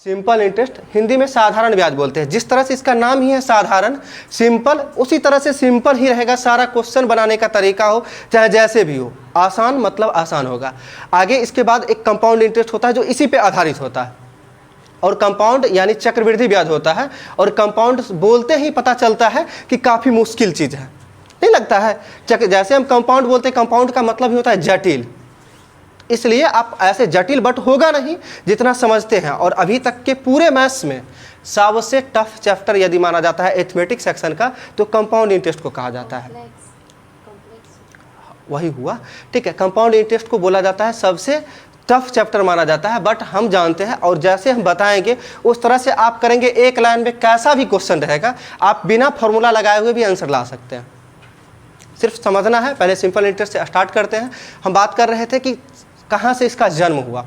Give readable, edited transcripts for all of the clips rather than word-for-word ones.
Simple interest Hindi में साधारण ब्याज बोलते हैं। जिस तरह से इसका नाम ही है साधारण, सिंपल, उसी तरह से सिंपल ही रहेगा सारा क्वेश्चन बनाने का तरीका हो, चाहे जैसे भी हो। आसान मतलब आसान होगा। आगे इसके बाद एक कंपाउंड इंटरेस्ट होता है जो इसी पे आधारित होता है, और कंपाउंड यानी चक्रवृद्धि ब्याज होता है। और कंपाउंड बोलते ही पता चलता है कि काफ़ी मुश्किल चीज़ है, नहीं लगता है? जैसे हम कंपाउंड बोलते हैं, कंपाउंड का मतलब ही होता है जटिल, इसलिए आप ऐसे जटिल बट होगा नहीं जितना समझते हैं। और अभी तक के पूरे मैथ्स में सबसे टफ चैप्टर यदि माना जाता है एथमेटिक सेक्शन का तो कंपाउंड इंटरेस्ट को कहा जाता है। वही हुआ, ठीक है। कंपाउंड इंटरेस्ट को बोला जाता है सबसे टफ चैप्टर माना जाता है, बट हम जानते हैं और जैसे हम बताएंगे उस तरह से आप करेंगे, एक लाइन में कैसा भी क्वेश्चन रहेगा आप बिना फॉर्मूला लगाए हुए भी आंसर ला सकते हैं। सिर्फ समझना है। पहले सिंपल इंटरेस्ट से स्टार्ट करते हैं। हम बात कर रहे थे कि कहाँ से इसका जन्म हुआ।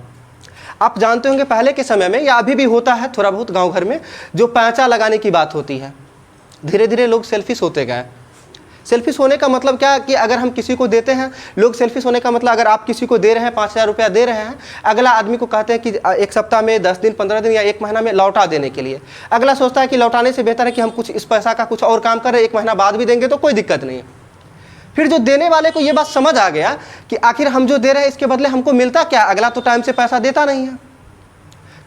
आप जानते होंगे पहले के समय में, या अभी भी होता है थोड़ा बहुत गांव घर में, जो पैंचा लगाने की बात होती है, धीरे धीरे लोग सेल्फिश होते गए। सेल्फिश होने का मतलब क्या कि अगर हम किसी को देते हैं, लोग सेल्फिश होने का मतलब अगर आप किसी को दे रहे हैं 5,000 रुपया दे रहे हैं, अगला आदमी को कहते हैं कि एक सप्ताह में 10 दिन 15 दिन या एक महीना में लौटा देने के लिए। अगला सोचता है कि लौटाने से बेहतर है कि हम कुछ इस पैसा का कुछ और काम करें, एक महीना बाद भी देंगे तो कोई दिक्कत नहीं है। फिर जो देने वाले को ये बात समझ आ गया कि आखिर हम जो दे रहे हैं इसके बदले हमको मिलता क्या, अगला तो टाइम से पैसा देता नहीं है,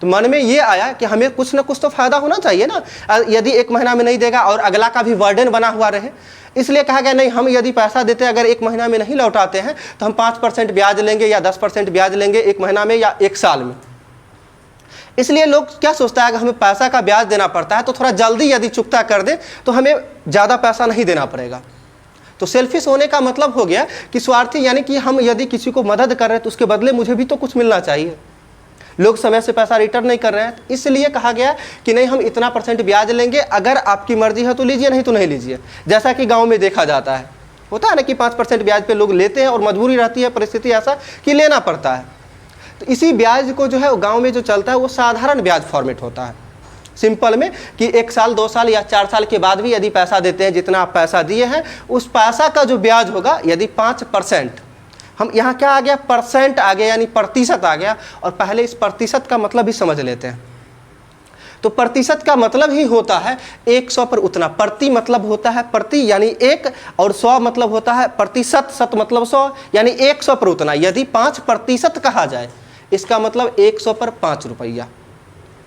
तो मन में ये आया कि हमें कुछ ना कुछ तो फायदा होना चाहिए ना, यदि एक महीना में नहीं देगा और अगला का भी बर्डन बना हुआ रहे। इसलिए कहा गया नहीं, हम यदि पैसा देते अगर एक महीना में नहीं लौटाते हैं तो हम 5% ब्याज लेंगे या 10% ब्याज लेंगे एक महीना में या एक साल में। इसलिए लोग क्या सोचता है, अगर हमें पैसा का ब्याज देना पड़ता है तो थोड़ा जल्दी यदि चुकता कर दे तो हमें ज़्यादा पैसा नहीं देना पड़ेगा। तो सेल्फिश होने का मतलब हो गया कि स्वार्थी, यानी कि हम यदि किसी को मदद कर रहे हैं तो उसके बदले मुझे भी तो कुछ मिलना चाहिए। लोग समय से पैसा रिटर्न नहीं कर रहे हैं, इसलिए कहा गया कि नहीं हम इतना % ब्याज लेंगे, अगर आपकी मर्जी है तो लीजिए, नहीं तो नहीं लीजिए। जैसा कि गांव में देखा जाता है, होता है ना कि 5% ब्याज पे लोग लेते हैं और मजबूरी रहती है, परिस्थिति ऐसा कि लेना पड़ता है। तो इसी ब्याज को जो है गाँव में जो चलता है वो साधारण ब्याज फॉर्मेट होता है। सिंपल में कि 1 साल 2 साल या 4 साल के बाद भी यदि पैसा देते हैं, जितना आप पैसा दिए हैं उस पैसा का जो ब्याज होगा, यदि 5%, हम यहाँ क्या आ गया, परसेंट आ गया, यानी प्रतिशत आ गया। और पहले इस प्रतिशत का मतलब भी समझ लेते हैं। तो प्रतिशत का मतलब ही होता है 100 पर उतना। प्रति मतलब होता है प्रति यानी 1, और 100 मतलब होता है प्रतिशत, शत मतलब 100, यानी 100 पर उतना। यदि 5% कहा जाए इसका मतलब 100 पर 5 रुपया।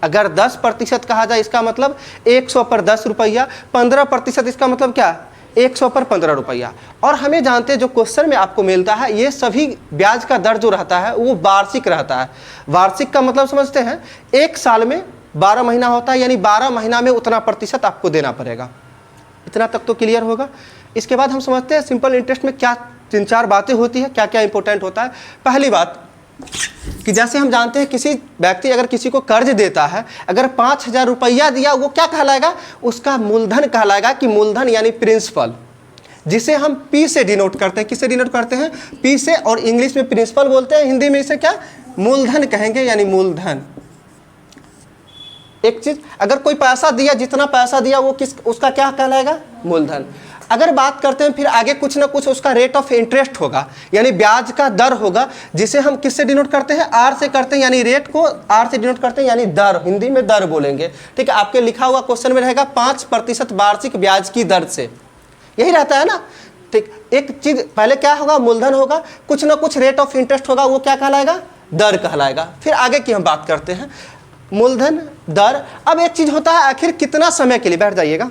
अगर 10% कहा जाए इसका मतलब 100 पर 10 रुपया। 15% इसका मतलब क्या, 100 पर 15 रुपया। और हमें जानते हैं जो क्वेश्चन में आपको मिलता है ये सभी ब्याज का दर जो रहता है वो वार्षिक रहता है। वार्षिक का मतलब समझते हैं, एक साल में 12 महीना होता है, यानी 12 महीना में उतना प्रतिशत आपको देना पड़ेगा। इतना तक तो क्लियर होगा। इसके बाद हम समझते हैं सिंपल इंटरेस्ट में क्या 3-4 बातें होती है, क्या क्या इंपॉर्टेंट होता है। पहली बात कि जैसे हम जानते हैं किसी व्यक्ति अगर किसी को कर्ज देता है, अगर 5,000 रुपया दिया, वो क्या कहलाएगा, उसका मूलधन कहलाएगा। कि मूलधन यानी प्रिंसिपल, जिसे हम पी से डिनोट करते हैं। किससे डिनोट करते हैं, पी से। और इंग्लिश में प्रिंसिपल बोलते हैं, हिंदी में इसे क्या, मूलधन कहेंगे, यानी मूलधन। एक चीज, अगर कोई पैसा दिया, जितना पैसा दिया वो उसका क्या कहलाएगा, मूलधन। अगर बात करते हैं फिर आगे कुछ ना कुछ उसका रेट ऑफ इंटरेस्ट होगा, यानी ब्याज का दर होगा, जिसे हम किससे डिनोट करते हैं, आर से करते हैं, यानी रेट को आर से डिनोट करते हैं, यानी दर, हिंदी में दर बोलेंगे। ठीक है, आपके लिखा हुआ क्वेश्चन में रहेगा 5% वार्षिक ब्याज की दर से, यही रहता है ना। ठीक, एक चीज पहले क्या होगा, मूलधन होगा, कुछ ना कुछ रेट ऑफ इंटरेस्ट होगा, वो क्या कहलाएगा, दर कहलाएगा। फिर आगे की हम बात करते हैं, मूलधन, दर। अब एक चीज होता है, आखिर कितना समय के लिए, बैठ जाइएगा,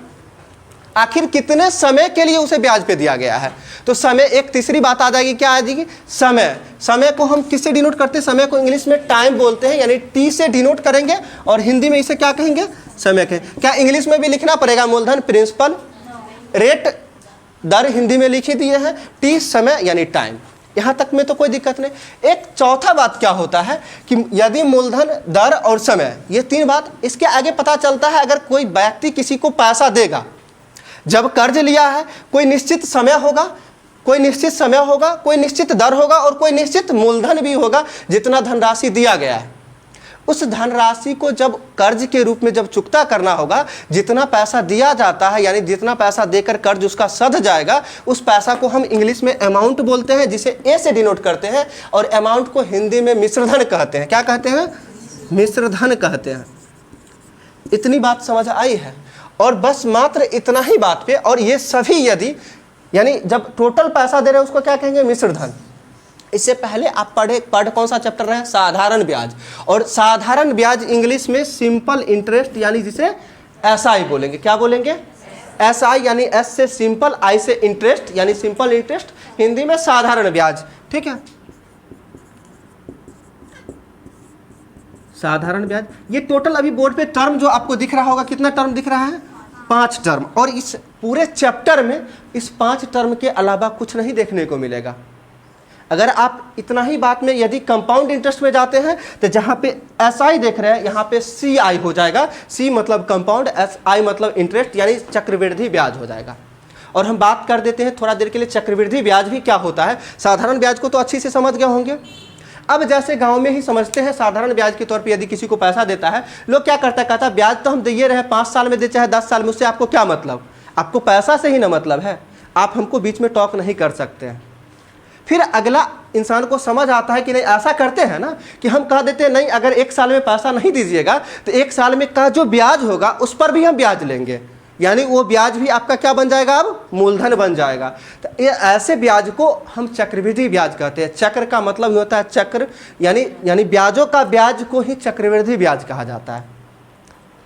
आखिर कितने समय के लिए उसे ब्याज पे दिया गया है। तो समय, एक तीसरी बात आ जाएगी, क्या आ जाएगी, समय। समय को हम किससे डिनोट करते हैं, समय को इंग्लिश में टाइम बोलते हैं, यानी टी से डिनोट करेंगे, और हिंदी में इसे क्या कहेंगे, समय कहेंगे। क्या इंग्लिश में भी लिखना पड़ेगा, मूलधन प्रिंसिपल, रेट दर हिंदी में लिखी दिए हैं, टी समय यानी टाइम। यहाँ तक में तो कोई दिक्कत नहीं। एक चौथा बात क्या होता है कि यदि मूलधन, दर और समय, ये 3 बात, इसके आगे पता चलता है अगर कोई व्यक्ति किसी को पैसा देगा, जब कर्ज लिया है, कोई निश्चित समय होगा, कोई निश्चित समय होगा, कोई निश्चित दर होगा और कोई निश्चित मूलधन भी होगा। जितना धनराशि दिया गया है उस धनराशि को जब कर्ज के रूप में जब चुकता करना होगा, जितना पैसा दिया जाता है, यानी जितना पैसा देकर कर्ज उसका सध जाएगा, उस पैसा को हम इंग्लिश में अमाउंट बोलते हैं, जिसे ए से डिनोट करते हैं। और अमाउंट को हिंदी में मिश्रधन कहते हैं। क्या कहते हैं, मिश्रधन कहते हैं। इतनी बात समझ आई है। और बस मात्र इतना ही बात पे, और ये सभी यदि यानी जब टोटल पैसा दे रहे हैं उसको क्या कहेंगे, मिश्र धन। इससे पहले आप पढ़ कौन सा चैप्टर रहे हैं, साधारण ब्याज। और साधारण ब्याज इंग्लिश में सिंपल इंटरेस्ट, यानी जिसे एसआई बोलेंगे। क्या बोलेंगे, एसआई, यानी एस से सिंपल, आई से इंटरेस्ट, यानी सिंपल इंटरेस्ट, हिंदी में साधारण ब्याज। ठीक है, साधारण ब्याज। ये टोटल अभी बोर्ड पे टर्म जो आपको दिख रहा होगा, कितना टर्म दिख रहा है, 5 टर्म। और इस पूरे चैप्टर में इस 5 टर्म के अलावा कुछ नहीं देखने को मिलेगा। अगर आप इतना ही बात में यदि कंपाउंड इंटरेस्ट में जाते हैं तो जहाँ पे एस आई देख रहे हैं यहाँ पे सी आई हो जाएगा। सी मतलब कंपाउंड, एस आई मतलब इंटरेस्ट, यानी चक्रवृद्धि ब्याज हो जाएगा। और हम बात कर देते हैं थोड़ा देर के लिए चक्रवृद्धि ब्याज भी क्या होता है। साधारण ब्याज को तो अच्छी से समझ गए होंगे। अब जैसे गांव में ही समझते हैं, साधारण ब्याज के तौर पे यदि किसी को पैसा देता है, लोग क्या करता है, कहता है ब्याज तो हम दिए रहे, 5 साल में दे चाहे 10 साल में, उससे आपको क्या मतलब, आपको पैसा से ही ना मतलब है, आप हमको बीच में टॉक नहीं कर सकते हैं। फिर अगला इंसान को समझ आता है कि नहीं, ऐसा करते हैं ना कि हम कह देते हैं नहीं, अगर 1 साल में पैसा नहीं दीजिएगा तो 1 साल में का जो ब्याज होगा उस पर भी हम ब्याज लेंगे, यानी वो ब्याज भी आपका क्या बन जाएगा, अब मूलधन बन जाएगा। तो ये ऐसे ब्याज को हम चक्रवृद्धि ब्याज कहते हैं। चक्र का मतलब होता है चक्र, यानी ब्याजों का ब्याज को ही चक्रवृद्धि ब्याज कहा जाता है।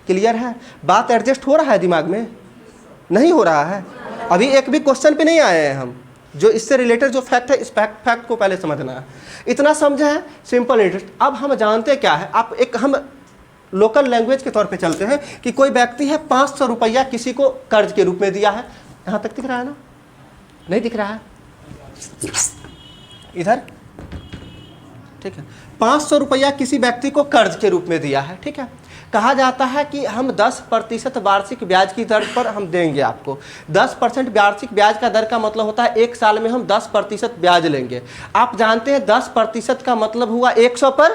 क्लियर है, बात एडजस्ट हो रहा है दिमाग में, नहीं हो रहा है? अभी एक भी क्वेश्चन पे नहीं आए हैं हम, जो इससे रिलेटेड जो फैक्ट है, इस फैक्ट को पहले समझना है। इतना समझे है सिंपल इंटरेस्ट। अब हम जानते क्या है, आप हम लोकल लैंग्वेज के तौर पे चलते हैं कि कोई व्यक्ति है 500 रुपया किसी को कर्ज के रूप में दिया है। यहाँ तक दिख रहा है ना, नहीं दिख रहा है इधर, ठीक है। 500 रुपया किसी व्यक्ति को कर्ज के रूप में दिया है, ठीक है। कहा जाता है कि हम 10% वार्षिक ब्याज की दर पर हम देंगे आपको। 10% वार्षिक ब्याज का दर का मतलब होता है 1 साल में हम 10% ब्याज लेंगे। आप जानते हैं 10% का मतलब हुआ 100 पर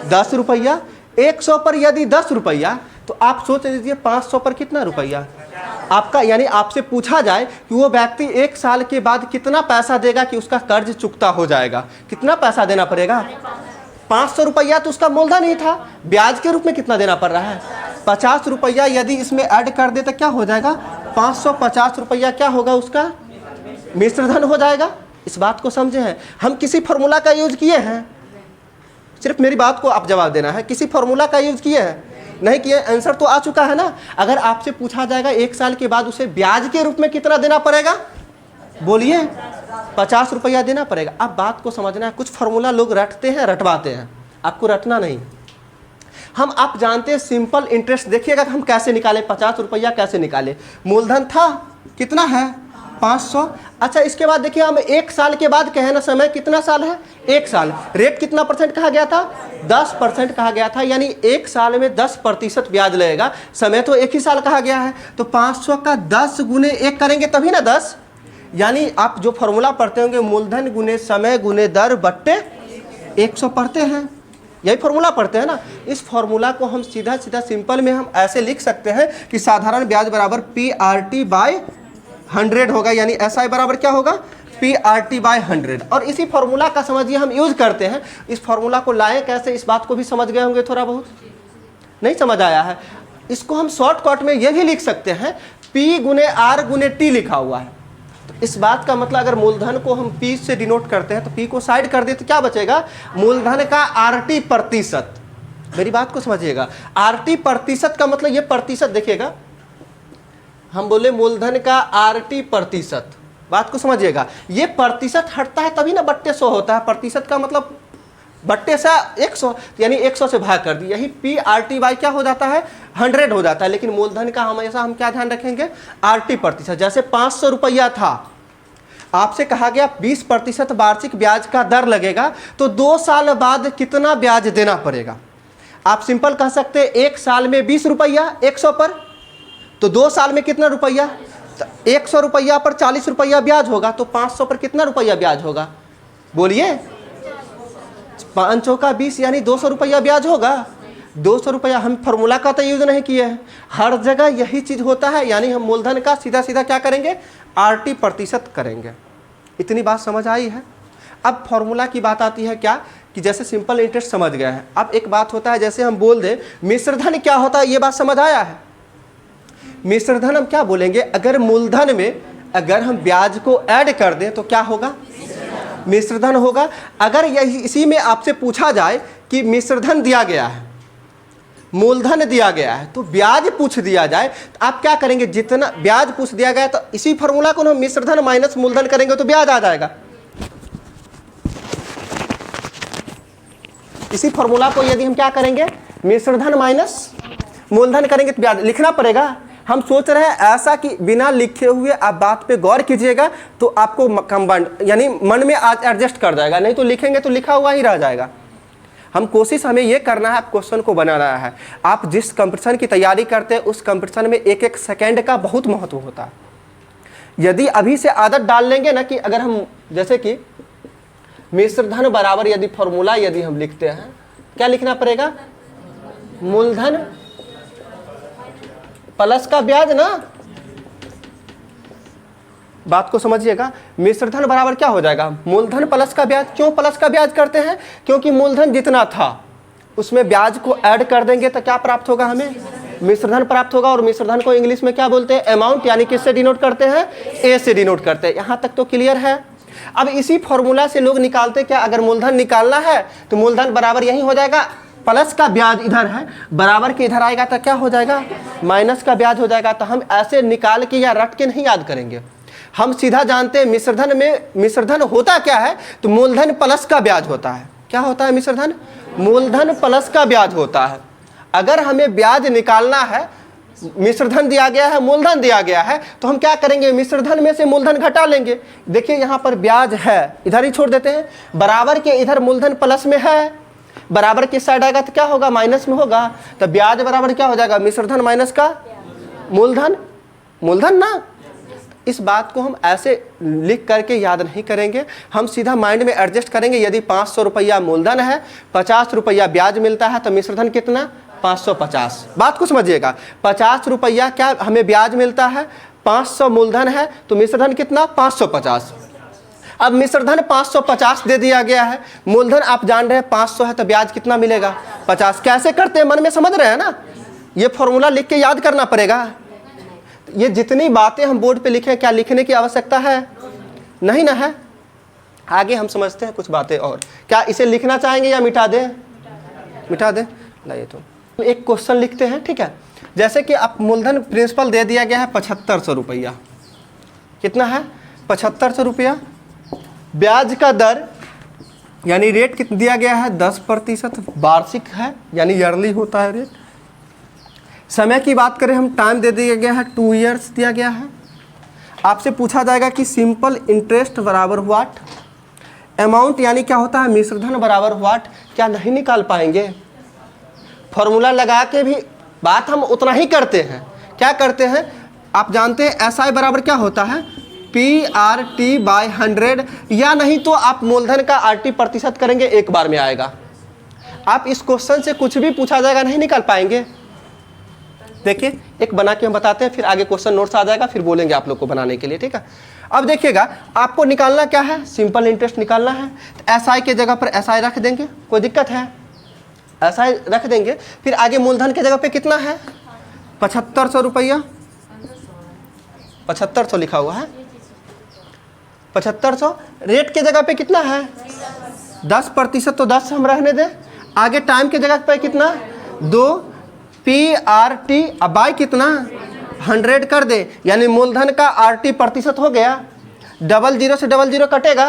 10 रुपया। 100 पर यदि 10 रुपया, तो आप सोच लीजिए 500 पर कितना रुपया आपका, यानी आपसे पूछा जाए कि वो व्यक्ति 1 साल के बाद कितना पैसा देगा कि उसका कर्ज चुकता हो जाएगा, कितना पैसा देना पड़ेगा। 500 रुपया तो उसका मूलधन ही था, ब्याज के रूप में कितना देना पड़ रहा है, 50 रुपया। यदि इसमें ऐड कर दे तो क्या हो जाएगा, 550 रुपया क्या होगा, उसका मिश्रधन हो जाएगा। इस बात को समझे हैं, हम किसी फॉर्मूला का यूज किए हैं, सिर्फ मेरी बात को आप जवाब देना है, किसी फॉर्मूला का यूज किए हैं, नहीं किए, आंसर तो आ चुका है ना। अगर आपसे पूछा जाएगा 1 साल के बाद उसे ब्याज के रूप में कितना देना पड़ेगा, बोलिए 50 रुपया देना पड़ेगा। अब बात को समझना है, कुछ फॉर्मूला लोग रटते हैं, रटवाते हैं, आपको रटना नहीं। हम आप जानते हैं सिंपल इंटरेस्ट, देखिएगा हम कैसे निकाले, 50 रुपया कैसे निकाले। मूलधन था कितना है, 500। अच्छा, इसके बाद देखिए हम 1 साल के बाद कहे ना, समय कितना साल है, 1 साल। रेट कितना % कहा गया था, 10% कहा गया था, यानी 1 साल में 10% ब्याज लगेगा। समय तो 1 ही साल कहा गया है, तो 500 का 10 गुने 1 करेंगे तभी ना 10, यानी आप जो फॉर्मूला पढ़ते होंगे मूलधन गुने समय गुने दर बट्टे 100 पढ़ते हैं, यही फॉर्मूला पढ़ते हैं ना। इस फॉर्मूला को हम सीधा सीधा सिंपल में हम ऐसे लिख सकते हैं कि साधारण ब्याज बराबर PRT/100 होगा, यानी SI बराबर क्या होगा, PRT/100। और इसी फॉर्मूला का समझिए हम यूज करते हैं। इस फॉर्मूला को लाएं कैसे, इस बात को भी समझ गए होंगे, थोड़ा बहुत नहीं समझ आया है। इसको हम शॉर्टकट में ये भी लिख सकते हैं, P गुने R गुने T लिखा हुआ है। तो इस बात का मतलब अगर मूलधन को हम P से डिनोट करते हैं तो P को साइड कर दे तो क्या बचेगा, मूलधन का RT%। मेरी बात को समझिएगा, RT% का मतलब ये प्रतिशत, देखिएगा हम बोले मूलधन का RT%, बात को समझिएगा। ये प्रतिशत हटता है तभी ना बट्टे 100 होता है, प्रतिशत का मतलब बट्टे से 100, यानी 100 से भाग कर दी, यही PRT क्या हो जाता है, 100 हो जाता है। लेकिन मूलधन का हमेशा हम क्या ध्यान रखेंगे, RT%। जैसे 500 रुपया था, आपसे कहा गया 20% वार्षिक ब्याज का दर लगेगा, तो 2 साल बाद कितना ब्याज देना पड़ेगा। आप सिंपल कह सकते हैं 1 साल में 20 रुपया 100 पर, तो 2 साल में कितना रुपया, 100 रुपया पर 40 रुपया ब्याज होगा, तो 500 पर कितना रुपया ब्याज होगा, बोलिए 5 चौका 20, यानी 200 रुपया ब्याज होगा। 200 रुपया, हम फॉर्मूला का तो यूज नहीं किए हैं, हर जगह यही चीज होता है, यानी हम मूलधन का सीधा सीधा क्या करेंगे, RT% करेंगे। इतनी बात समझ आई है। अब फॉर्मूला की बात आती है क्या, कि जैसे सिंपल इंटरेस्ट समझ गए हैं। अब एक बात होता है, जैसे हम बोल दें मिश्र धन क्या होता है, ये बात समझ आया है। मिश्र धन हम क्या बोलेंगे, अगर मूलधन में अगर हम ब्याज को ऐड कर दें तो क्या होगा, मिश्र धन होगा। अगर इसी में आपसे पूछा जाए कि मिश्र धन दिया गया है, मूलधन दिया गया है, तो ब्याज पूछ दिया जाए, तो आप क्या करेंगे, जितना ब्याज पूछ दिया गया तो इसी फॉर्मूला को हम मिश्र धन माइनस मूलधन करेंगे तो ब्याज आ जाएगा। इसी फॉर्मूला को यदि हम क्या करेंगे, मिश्र धन माइनस मूलधन करेंगे तो ब्याज लिखना पड़ेगा। हम सोच रहे हैं ऐसा कि बिना लिखे हुए आप बात पे गौर कीजिएगा तो आपको कंबाइंड यानी मन में आज एडजस्ट कर जाएगा, नहीं तो लिखेंगे तो लिखा हुआ ही रह जाएगा। हम कोशिश हमें ये करना है, क्वेश्चन को बनाना है। आप जिस कंपटीशन की तैयारी करते हैं उस कंपटीशन में एक एक सेकेंड का बहुत महत्व होता है। यदि अभी से आदत डाल लेंगे ना कि अगर हम जैसे कि मिश्र धन बराबर यदि फॉर्मूला यदि हम लिखते हैं, क्या लिखना पड़ेगा, मूलधन प्लस का ब्याज ना, बात को समझिएगा। मिश्र धन बराबर क्या हो जाएगा, मूलधन प्लस का ब्याज। क्यों प्लस का ब्याज करते हैं, क्योंकि मूलधन जितना था उसमें ब्याज को ऐड कर देंगे तो क्या प्राप्त होगा, हमें मिश्र धन प्राप्त होगा। और मिश्र धन को इंग्लिश में क्या बोलते हैं, अमाउंट, यानी किससे डिनोट करते हैं, ए से डिनोट करते हैं। यहाँ तक तो क्लियर है। अब इसी फॉर्मूला से लोग निकालते क्या, अगर मूलधन निकालना है तो मूलधन बराबर यही हो जाएगा, प्लस का ब्याज इधर है, बराबर के इधर आएगा तो क्या हो जाएगा, माइनस का ब्याज हो जाएगा। तो हम ऐसे निकाल के या रट के नहीं याद करेंगे, हम सीधा जानते हैं मिश्रधन में मिश्रधन होता क्या है, तो मूलधन प्लस का ब्याज होता है। क्या होता है मिश्रधन, मूलधन प्लस का ब्याज होता है। अगर हमें ब्याज निकालना है, मिश्रधन दिया गया है, मूलधन दिया गया है, तो हम क्या करेंगे, मिश्रधन में से मूलधन घटा लेंगे। देखिए यहाँ पर ब्याज है, इधर ही छोड़ देते हैं, बराबर के इधर मूलधन प्लस में है, बराबर के साइड आएगा तो क्या होगा, माइनस में होगा। तो ब्याज बराबर क्या हो जाएगा, मिश्रधन माइनस का मूलधन, मूलधन ना। इस बात को हम ऐसे लिख करके याद नहीं करेंगे, हम सीधा माइंड में एडजस्ट करेंगे। यदि 500 रुपया मूलधन है, 50 रुपया ब्याज मिलता है, तो मिश्रधन कितना, 550। बात को समझिएगा, 50 रुपया क्या हमें ब्याज मिलता है, 500 मूलधन है, तो मिश्रधन कितना, 550। अब मिश्रधन 550 दे दिया गया है, मूलधन आप जान रहे हैं 500 है, तो ब्याज कितना मिलेगा, 50। कैसे करते हैं, मन में समझ रहे हैं ना, ये फॉर्मूला लिख के याद करना पड़ेगा। ये जितनी बातें हम बोर्ड पे लिखे, क्या लिखने की आवश्यकता है, नहीं ना है। आगे हम समझते हैं कुछ बातें और। क्या इसे लिखना चाहेंगे या मिटा दें, मिटा दें। लाइए तो एक क्वेश्चन लिखते हैं, ठीक है। जैसे कि आप मूलधन प्रिंसिपल दे दिया गया है 7500 रुपया, कितना है, 7500 रुपया। ब्याज का दर यानी रेट कितना दिया गया है, 10% वार्षिक है, यानी ईयरली होता है रेट। समय की बात करें हम, टाइम दे दिया गया है 2 ईयर्स दिया गया है। आपसे पूछा जाएगा कि सिंपल इंटरेस्ट बराबर व्हाट, अमाउंट यानी क्या होता है, मिश्रधन बराबर व्हाट। क्या नहीं निकाल पाएंगे, फॉर्मूला लगा के भी बात हम उतना ही करते हैं। क्या करते हैं, आप जानते हैं SI बराबर क्या होता है, PRT/100, या नहीं तो आप मूलधन का RT प्रतिशत करेंगे, एक बार में आएगा। आप इस क्वेश्चन से कुछ भी पूछा जाएगा नहीं निकाल पाएंगे। देखिए एक बना के हम बताते हैं, फिर आगे क्वेश्चन नोट्स आ जाएगा, फिर बोलेंगे आप लोग को बनाने के लिए, ठीक है। अब देखिएगा, आपको निकालना क्या है, सिंपल इंटरेस्ट निकालना है। तो SI के जगह पर SI रख देंगे, कोई दिक्कत है, SI रख देंगे। फिर आगे मूलधन के जगह पे कितना है, 7500 रुपया, 7500 लिखा हुआ है, 7500। रेट के जगह पे कितना है, 10%, तो 10 हम रहने दें। आगे टाइम के जगह पे कितना, 2 PRT, अब बाई कितना, 100 कर दे, यानी मूलधन का RT प्रतिशत हो गया। 00 से 00 कटेगा,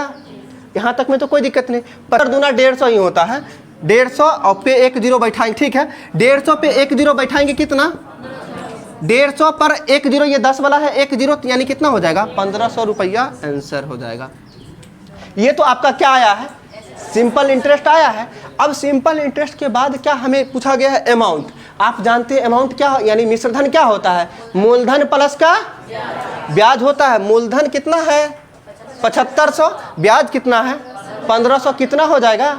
यहाँ तक में तो कोई दिक्कत नहीं। पर दूना 150 ही होता है, 150 और पे 1 0 बैठाएंगे, ठीक है। 150 पे 1 0 बैठाएंगे, कितना, 150 पर 1 0, ये 10 वाला है, 1 0 यानी कितना हो जाएगा, 1500 रुपया आंसर हो जाएगा। ये तो आपका क्या आया है, सिंपल इंटरेस्ट आया है। अब सिंपल इंटरेस्ट के बाद क्या हमें पूछा गया है, अमाउंट। आप जानते हैं अमाउंट क्या, यानी मिश्रधन क्या होता है, मूलधन प्लस का ब्याज होता है। मूलधन कितना है, 7500, ब्याज कितना है, 1500, कितना हो जाएगा,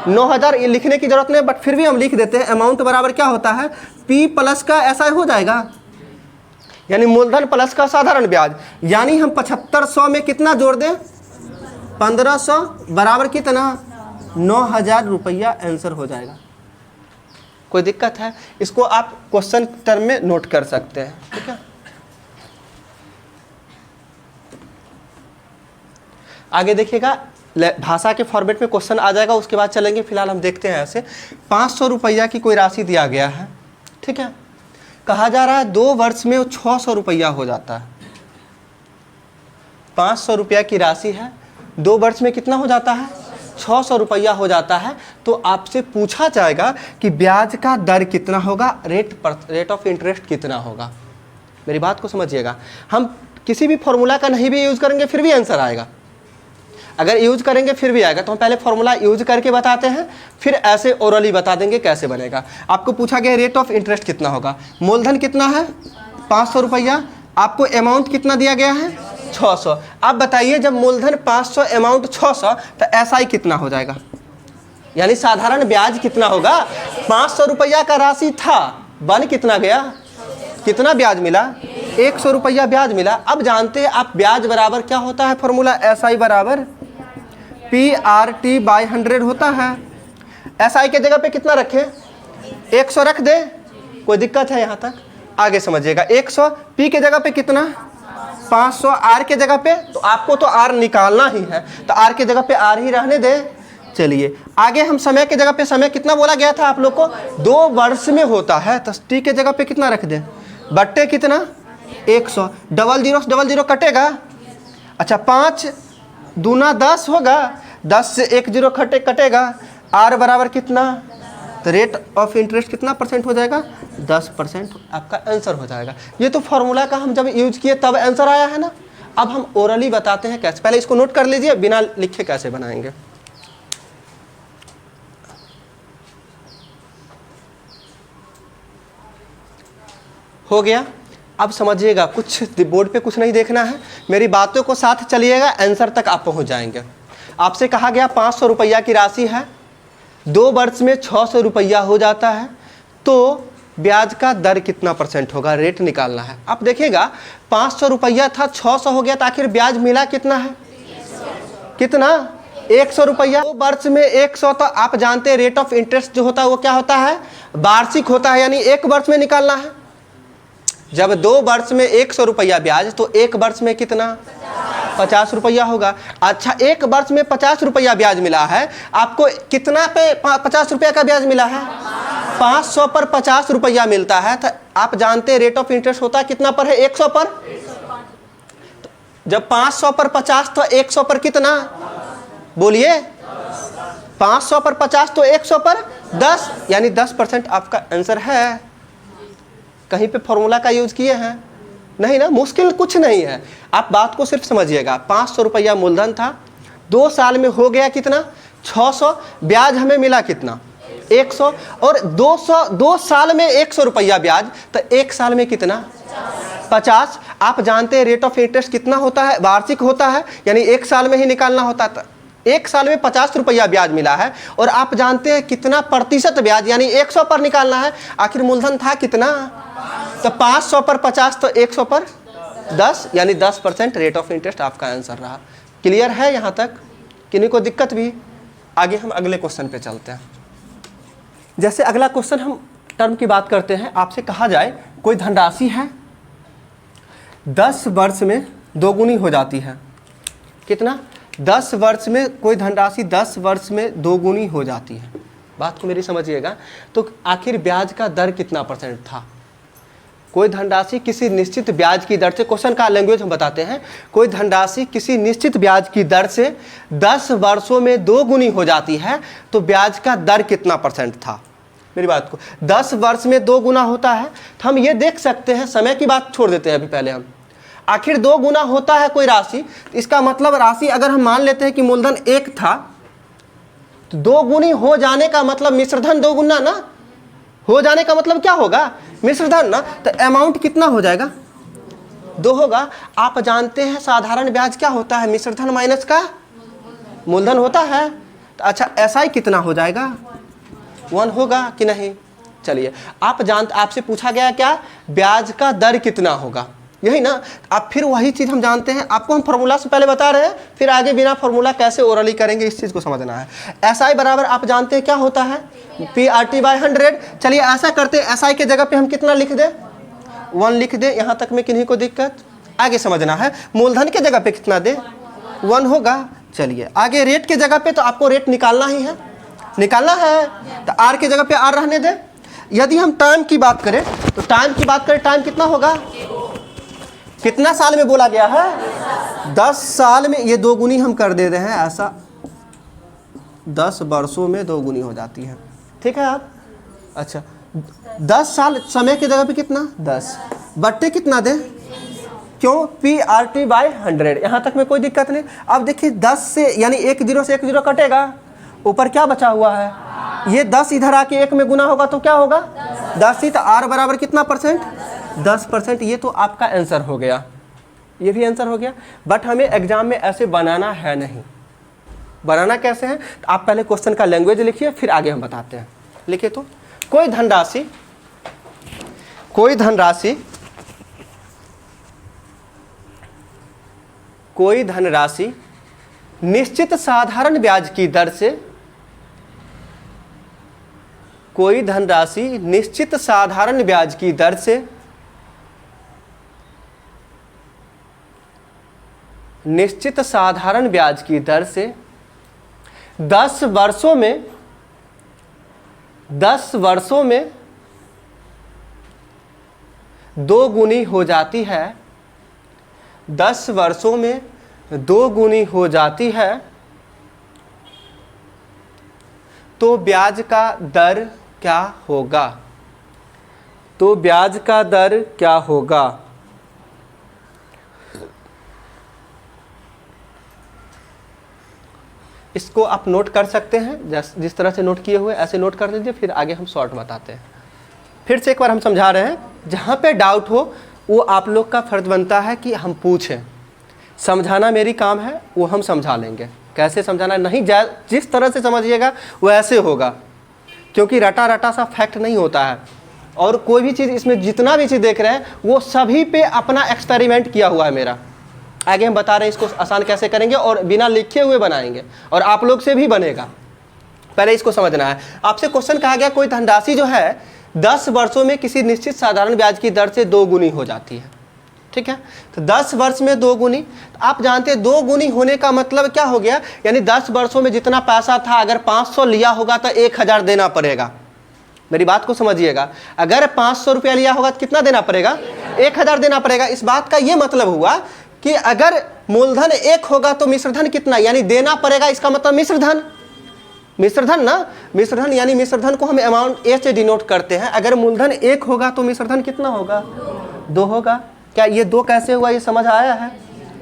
9000। ये लिखने की जरूरत नहीं, बट फिर भी हम लिख देते हैं। अमाउंट बराबर क्या होता है, P प्लस का SI हो जाएगा, यानी मूलधन प्लस का साधारण ब्याज। यानी हम 7500 में कितना जोड़ दें, 1500 बराबर कितना, 9,000 रुपया आंसर हो जाएगा। कोई दिक्कत है? इसको आप क्वेश्चन टर्म में नोट कर सकते हैं, ठीक है। आगे देखिएगा, भाषा के फॉर्मेट में क्वेश्चन आ जाएगा, उसके बाद चलेंगे। फिलहाल हम देखते हैं ऐसे 500 रुपया की कोई राशि दिया गया है, ठीक है। कहा जा रहा है 2 वर्ष में 600 रुपया हो जाता है। 500 रुपया की राशि है, 2 वर्ष में कितना हो जाता है? 600 रुपया हो जाता है। तो आपसे पूछा जाएगा कि ब्याज का दर कितना होगा, रेट ऑफ इंटरेस्ट कितना होगा। मेरी बात को समझिएगा, हम किसी भी फॉर्मूला का नहीं भी यूज़ करेंगे फिर भी आंसर आएगा। अगर यूज करेंगे फिर भी आएगा, तो हम पहले फॉर्मूला यूज करके बताते हैं, फिर ऐसे ओरली बता देंगे कैसे बनेगा। आपको पूछा गया रेट ऑफ इंटरेस्ट कितना होगा, मूलधन कितना है 500 रुपया, आपको अमाउंट कितना दिया गया है 600। आप बताइए जब मूलधन 500 अमाउंट 600 तो एसआई कितना हो जाएगा, यानी साधारण ब्याज कितना होगा। 500 रुपया का राशि था, बन कितना गया, कितना ब्याज मिला, 100 रुपया ब्याज मिला। अब जानते हैं आप ब्याज बराबर क्या होता है, फॉर्मूला एसआई बराबर PRT/100 होता है। एसआई के जगह पे कितना रखें, 100 रख दे, कोई दिक्कत है यहाँ तक? आगे समझिएगा, 100 P के जगह पे कितना 500, R के जगह पे, तो आपको तो R निकालना ही है, तो R के जगह पे R ही रहने दे। चलिए आगे हम समय के जगह पे, समय कितना बोला गया था आप लोग को 2 वर्ष में होता है, तो T के जगह पे कितना रख दें, बट्टे कितना 100, डबल जीरो कटेगा। अच्छा 5 दूना 10 होगा, 10 से 1 जीरो कटेगा, R बराबर कितना, तो रेट ऑफ इंटरेस्ट कितना परसेंट हो जाएगा 10%, आपका आंसर हो जाएगा। ये तो फॉर्मूला का हम जब यूज किए तब आंसर आया है ना। अब हम ओरली बताते हैं कैसे, पहले इसको नोट कर लीजिए, बिना लिखे कैसे बनाएंगे। हो गया, अब समझिएगा, कुछ बोर्ड पे कुछ नहीं देखना है, मेरी बातों को साथ चलिएगा, आंसर तक आप पहुंच जाएंगे। आपसे कहा गया 500 रुपया की राशि है, 2 वर्ष में 600 रुपया हो जाता है, तो ब्याज का दर कितना परसेंट होगा, रेट निकालना है। आप देखिएगा 500 रुपया था, 600 हो गया, तो आखिर ब्याज मिला कितना है, कितना 100 रुपया। 2 वर्ष में 100, तो आप जानते हैं रेट ऑफ इंटरेस्ट जो होता है वो क्या होता है, वार्षिक होता है, यानी 1 वर्ष में निकालना है। जब 2 वर्ष में 100 रुपया ब्याज, तो 1 वर्ष में कितना 50 रुपया होगा। अच्छा 1 वर्ष में 50 रुपया ब्याज मिला है, आपको कितना पे 50 रुपया का ब्याज मिला है, 500 पर 50 रुपया मिलता है, तो आप जानते हैं रेट ऑफ इंटरेस्ट होता है कितना पर है, 100 पर। जब 500 पर 50 तो 100 पर कितना, बोलिए 500 पर 50 तो 100 पर 10, यानी 10% आपका आंसर है। कहीं पे फॉर्मूला का यूज किए हैं नहीं ना, मुश्किल कुछ नहीं है, आप बात को सिर्फ समझिएगा। 500 रुपया मूलधन था, 2 साल में हो गया कितना 600, ब्याज हमें मिला कितना 100, और 2 साल में 100 रुपया ब्याज, तो 1 साल में कितना 50। आप जानते हैं रेट ऑफ इंटरेस्ट कितना होता है, वार्षिक होता है, यानी 1 साल में ही निकालना होता है। 1 साल में 50 रुपया ब्याज मिला है, और आप जानते हैं कितना प्रतिशत ब्याज, यानी 100 पर निकालना है। आखिर मूलधन था कितना, तो 500 पर 50 तो 100 पर 10, यानी 10% रेट ऑफ इंटरेस्ट आपका आंसर रहा। क्लियर है यहाँ तक, किन्हीं को दिक्कत भी? आगे हम अगले क्वेश्चन पे चलते हैं। जैसे अगला क्वेश्चन हम टर्म की बात करते हैं, आपसे कहा जाए कोई धनराशि है 10 वर्ष में 2 गुनी हो जाती है, कितना 10 वर्ष में कोई धनराशि 10 वर्ष में 2 गुनी हो जाती है। बात को मेरी समझिएगा, तो आखिर ब्याज का दर कितना परसेंट था। कोई धनराशि किसी निश्चित ब्याज की दर से, क्वेश्चन का लैंग्वेज हम बताते हैं, कोई धनराशि किसी निश्चित ब्याज की दर से 10 वर्षों में 2 गुनी हो जाती है, तो ब्याज का दर कितना परसेंट था। मेरी बात को 10 वर्ष में 2 गुना होता है, तो हम ये देख सकते हैं, समय की बात छोड़ देते हैं अभी, पहले हम आखिर 2 गुना होता है कोई राशि, तो इसका मतलब राशि अगर हम मान लेते हैं कि मूलधन 1 था, तो 2 गुनी हो जाने का मतलब मिश्रधन 2 गुना ना, हो जाने का मतलब क्या होगा, मिश्रधन ना, तो अमाउंट कितना हो जाएगा 2 होगा। आप जानते हैं साधारण ब्याज क्या होता है, मिश्रधन माइनस का मूलधन होता है। तो अच्छा एसआई कितना हो जाएगा 1 होगा कि नहीं। चलिए आप आपसे पूछा गया क्या, ब्याज का दर कितना होगा, यही ना। आप फिर वही चीज़ हम जानते हैं, आपको हम फार्मूला से पहले बता रहे हैं, फिर आगे बिना फार्मूला कैसे ओरली करेंगे इस चीज़ को समझना है। SI बराबर आप जानते हैं क्या होता है, PR/100। चलिए ऐसा करते हैं, SI के जगह पे हम कितना लिख दें, 1 लिख दें। यहाँ तक में किन्हीं को दिक्कत, आगे समझना है। मूलधन के जगह पे कितना दे, 1 होगा। चलिए आगे रेट के जगह पे तो आपको रेट निकालना ही है, निकालना है, तो R के जगह पे R रहने दें। यदि हम टाइम की बात करें तो टाइम की बात करें, टाइम कितना होगा, कितना साल में बोला गया है, 10 साल में। ये 2 गुनी हम कर दे रहे हैं, ऐसा 10 वर्षों में 2 गुनी हो जाती है, ठीक है आप। अच्छा 10 साल, समय की जगह पे कितना 10 बट्टे कितना दे, क्यों, PR/100। यहाँ तक में कोई दिक्कत नहीं। अब देखिए 10 से यानी 1 0 से 1 0 कटेगा, ऊपर क्या बचा हुआ है, ये 10 इधर आके 1 में गुना होगा तो क्या होगा 10 ही, तो R बराबर कितना परसेंट, 10%। ये तो आपका आंसर हो गया, ये भी आंसर हो गया। बट हमें एग्जाम में ऐसे बनाना है नहीं। बनाना कैसे है, तो आप पहले क्वेश्चन का लैंग्वेज लिखिए, फिर आगे हम बताते हैं। लिखिए तो कोई धनराशि निश्चित साधारण ब्याज की दर से, कोई धनराशि निश्चित साधारण ब्याज की दर से 10 वर्षों में 2 गुनी हो जाती है, 10 वर्षों में 2 गुनी हो जाती है, तो ब्याज का दर क्या होगा, तो ब्याज का दर क्या होगा। इसको आप नोट कर सकते हैं, जिस तरह से नोट किए हुए ऐसे नोट कर लीजिए, फिर आगे हम शॉर्ट बताते हैं। फिर से एक बार हम समझा रहे हैं, जहाँ पे डाउट हो वो आप लोग का फर्ज बनता है कि हम पूछें। समझाना मेरी काम है, वो हम समझा लेंगे। कैसे समझाना नहीं, जिस तरह से समझिएगा वो ऐसे होगा, क्योंकि रटा रटा सा फैक्ट नहीं होता है। और कोई भी चीज़ इसमें जितना भी चीज़ देख रहे हैं वो सभी पे अपना एक्सपेरिमेंट किया हुआ है मेरा। आगे हम बता रहे हैं इसको आसान कैसे करेंगे, और बिना लिखे हुए बनाएंगे, और आप लोग से भी बनेगा। पहले इसको समझना है। आपसे क्वेश्चन कहा गया कोई धनराशि जो है 10 वर्षों में किसी निश्चित साधारण ब्याज की दर से 2 गुनी हो जाती है, ठीक है। तो 10 वर्ष में 2 गुनी, तो आप जानते हैं 2 गुनी होने का मतलब क्या हो गया, यानी 10 वर्षों में जितना पैसा था अगर 500 लिया होगा तो 1000 देना पड़ेगा। मेरी बात को समझिएगा, अगर 500 रुपया लिया होगा तो कितना देना पड़ेगा, 1000 देना पड़ेगा। इस बात का ये मतलब हुआ कि अगर मूलधन 1 होगा तो मिश्रधन कितना, यानी देना पड़ेगा, इसका मतलब मिश्रधन ना, मिश्रधन यानी मिश्रधन को हम अमाउंट A से डिनोट करते हैं। अगर मूलधन 1 होगा तो मिश्रधन कितना होगा, 2 होगा। क्या ये 2 कैसे हुआ, ये समझ आया है।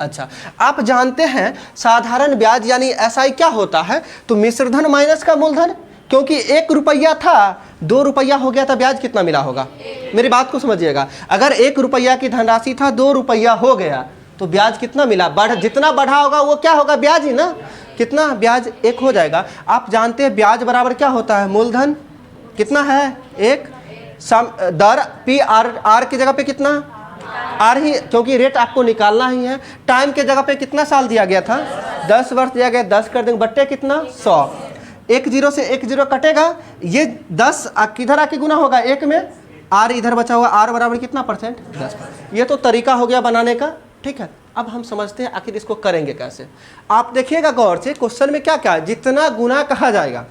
अच्छा, आप जानते हैं साधारण ब्याज यानी SI क्या होता है, तो मिश्रधन माइनस का मूलधन, क्योंकि 1 रुपया था 2 रुपया हो गया था, ब्याज कितना मिला होगा। मेरी बात को समझिएगा, अगर 1 रुपया की धनराशि था 2 रुपया हो गया तो ब्याज कितना मिला, जितना बढ़ा होगा वो क्या होगा, ब्याज ही ना। कितना, ब्याज 1 हो जाएगा। आप जानते हैं ब्याज बराबर क्या होता है, मूलधन कितना है 1, दर PR की जगह पे कितना R ही, क्योंकि रेट आपको निकालना ही है। टाइम के जगह पे कितना साल दिया गया था, 10 वर्ष दिया गया, 10 कर देंगे बट्टे कितना 100। 1 0 से 1 0 कटेगा, ये 10 किधर आके गुना होगा 1 में, R इधर बचा हुआ, R बराबर कितना परसेंट 10। ये तो तरीका हो गया बनाने का, ठीक है। अब हम समझते हैं आखिर इसको करेंगे कैसे। आप देखिएगा गौर से, क्वेश्चन में क्या क्या है, जितना गुना कहा जाएगा,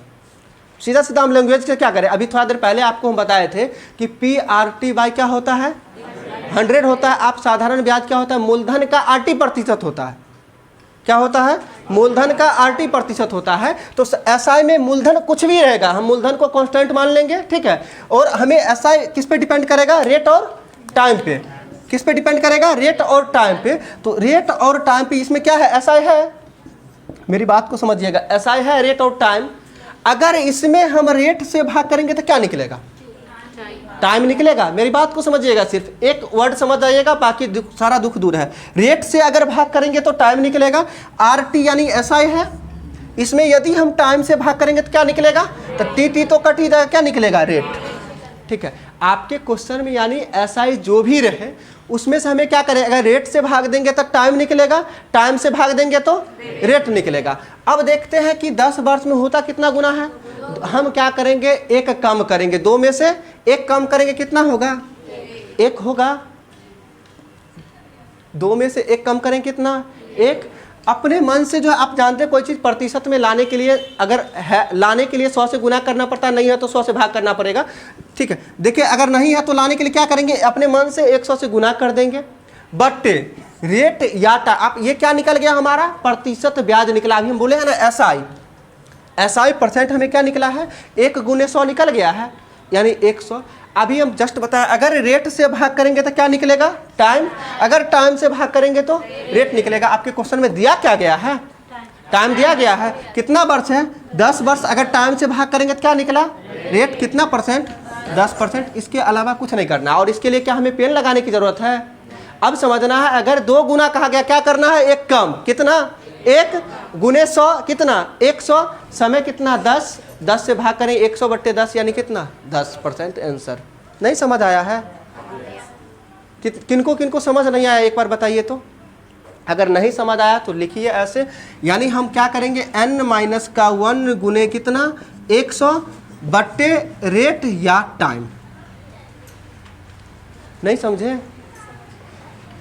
सीधा सीधा हम लैंग्वेज से क्या करें। अभी थोड़ा देर पहले आपको हम बताए थे कि PR/100 क्या होता है, 100 होता है। आप साधारण ब्याज क्या होता है, मूलधन का 80% होता है। क्या होता है, मूलधन का 80% होता है। तो SI में मूलधन कुछ भी रहेगा, हम मूलधन को कांस्टेंट मान लेंगे, ठीक है। और हमें SI किस पे डिपेंड करेगा, रेट और टाइम पे। किस पे डिपेंड करेगा, रेट और टाइम पे। तो रेट और टाइम पे इसमें क्या है, SI है। मेरी बात को समझिएगा, SI है, रेट और टाइम। अगर इसमें हम रेट से भाग करेंगे तो क्या निकलेगा, टाइम निकलेगा। मेरी बात को समझिएगा, सिर्फ एक वर्ड समझ जाइएगा, बाकी सारा दुख दूर है। रेट से अगर भाग करेंगे तो टाइम निकलेगा, RT यानी SI है। इसमें यदि हम टाइम से भाग करेंगे तो क्या निकलेगा, तो TT तो कट ही जाएगा, क्या निकलेगा, रेट, ठीक है। आपके क्वेश्चन में यानी SI जो भी रहे उसमें से हमें क्या करें, अगर रेट से भाग देंगे तो टाइम निकलेगा, टाइम से भाग देंगे तो रेट निकलेगा। अब देखते हैं कि 10 वर्ष में होता कितना गुना है। हम क्या करेंगे, एक कम करेंगे, 2 में से 1 कम करेंगे, कितना होगा, 1 होगा। 2 में से 1 कम करें कितना, 1। अपने मन से जो है, आप जानते हैं कोई चीज़ प्रतिशत में लाने के लिए अगर है, लाने के लिए 100 से गुना करना पड़ता है, नहीं है तो 100 से भाग करना पड़ेगा। ठीक है, देखिए अगर नहीं है तो लाने के लिए क्या करेंगे, अपने मन से 100 से गुना कर देंगे। बट रेट या आप ये क्या निकल गया हमारा, प्रतिशत ब्याज निकला। अभी हम बोले हैं ना SI परसेंट हमें क्या निकला है, 1 गुने 100 निकल गया है, यानी 100। अभी हम जस्ट बताएं, अगर रेट से भाग करेंगे तो क्या निकलेगा, टाइम। अगर टाइम से भाग करेंगे तो रेट निकलेगा। आपके क्वेश्चन में दिया क्या गया है, टाइम दिया गया है। कितना वर्ष है, 10 वर्ष। अगर टाइम से भाग करेंगे तो क्या निकला, रेट कितना परसेंट, 10%। इसके अलावा कुछ नहीं करना। और इसके लिए क्या हमें पेन लगाने की जरूरत है। अब समझना है, अगर 2 गुना कहा गया, क्या करना है, 1 कम, कितना, 1 गुने 100 कितना, 100। समय कितना, 10 से भाग करें 100/10 यानी कितना, 10% आंसर। नहीं समझ आया है, किनको किनको समझ नहीं आया एक बार बताइए तो। अगर नहीं समझ आया तो लिखिए ऐसे, यानी हम क्या करेंगे, n-1 गुने कितना, 100/रेट या टाइम। नहीं समझे,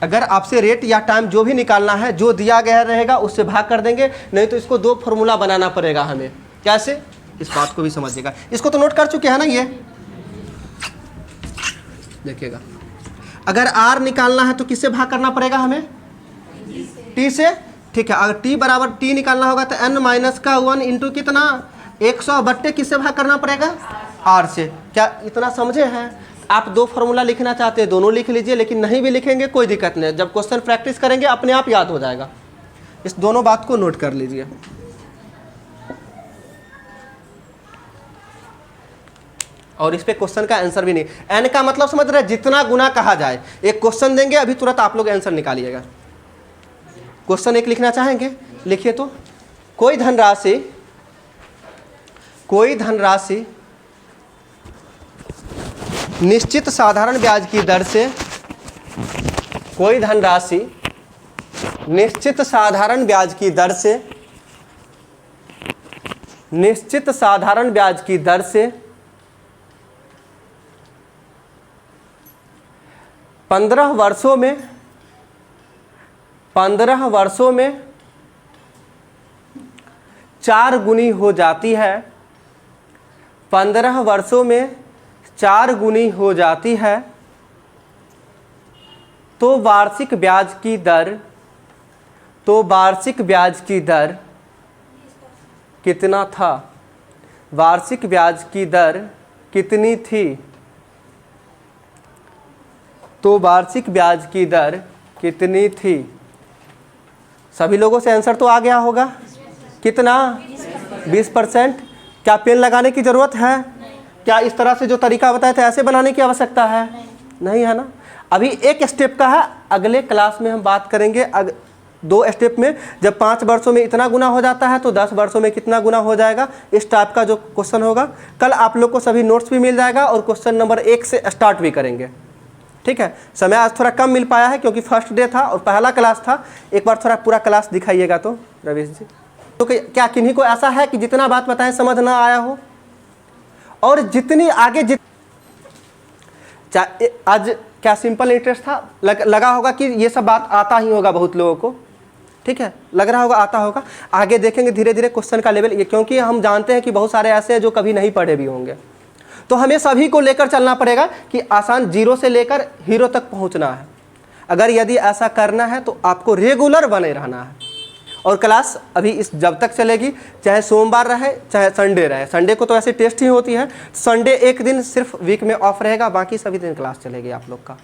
अगर आपसे रेट या टाइम जो भी निकालना है, जो दिया गया रहेगा उससे भाग कर देंगे, नहीं तो इसको 2 फॉर्मूला बनाना पड़ेगा हमें। कैसे, इस बात को भी समझिएगा। इसको तो नोट कर चुके हैं ना, ये देखिएगा। अगर R निकालना है तो किससे भाग करना पड़ेगा हमें, T से। ठीक है, अगर T बराबर T निकालना होगा तो n-1 इंटू कितना, 100 किससे भाग करना पड़ेगा, R से। क्या इतना समझे हैं। आप 2 फॉर्मूला लिखना चाहते हैं, दोनों लिख लीजिए, लेकिन नहीं भी लिखेंगे कोई दिक्कत नहीं। जब क्वेश्चन प्रैक्टिस करेंगे अपने आप याद हो जाएगा। इस दोनों बात को नोट कर लीजिए। और इस पे क्वेश्चन का आंसर भी नहीं। n का मतलब समझ रहे, जितना गुना कहा जाए। एक क्वेश्चन देंगे, अभी तुरंत आप लोग आंसर निकालिएगा। क्वेश्चन 1 लिखना चाहेंगे, लिखिए तो। कोई धनराशि निश्चित साधारण ब्याज की दर से, कोई धनराशि निश्चित साधारण ब्याज की दर से, निश्चित साधारण ब्याज की दर से 15 वर्षों में 4 गुनी हो जाती है। 15 वर्षों में 4 गुनी हो जाती है तो वार्षिक ब्याज की दर कितना था, वार्षिक ब्याज की दर कितनी थी, तो वार्षिक ब्याज की दर कितनी थी। सभी लोगों से आंसर तो आ गया होगा, कितना, 20%। क्या पेन लगाने की ज़रूरत है, क्या इस तरह से जो तरीका बताया था ऐसे बनाने की आवश्यकता है, नहीं है ना। अभी एक स्टेप का है, अगले क्लास में हम बात करेंगे 2 स्टेप में। जब 5 वर्षों में इतना गुना हो जाता है तो 10 वर्षों में कितना गुना हो जाएगा, इस टाइप का जो क्वेश्चन होगा। कल आप लोग को सभी नोट्स भी मिल जाएगा और क्वेश्चन नंबर 1 से स्टार्ट भी करेंगे। ठीक है, समय आज थोड़ा कम मिल पाया है क्योंकि फर्स्ट डे था और पहला क्लास था। एक बार थोड़ा पूरा क्लास दिखाइएगा तो रवीश जी। तो क्या किन्हीं को ऐसा है कि जितना बात बताएं समझ ना आया हो, और जितनी आगे आज क्या सिंपल इंटरेस्ट था, लगा होगा कि ये सब बात आता ही होगा बहुत लोगों को। ठीक है, लग रहा होगा आता होगा। आगे देखेंगे धीरे धीरे क्वेश्चन का लेवल, ये क्योंकि हम जानते हैं कि बहुत सारे ऐसे हैं जो कभी नहीं पढ़े भी होंगे। तो हमें सभी को लेकर चलना पड़ेगा कि आसान 0 से लेकर हीरो तक पहुंचना है। अगर यदि ऐसा करना है तो आपको रेगुलर बने रहना है। और क्लास अभी इस जब तक चलेगी, चाहे सोमवार रहे चाहे संडे रहे। संडे को तो ऐसे टेस्ट ही होती है, संडे एक दिन सिर्फ वीक में ऑफ रहेगा, बाकी सभी दिन क्लास चलेगी आप लोग का।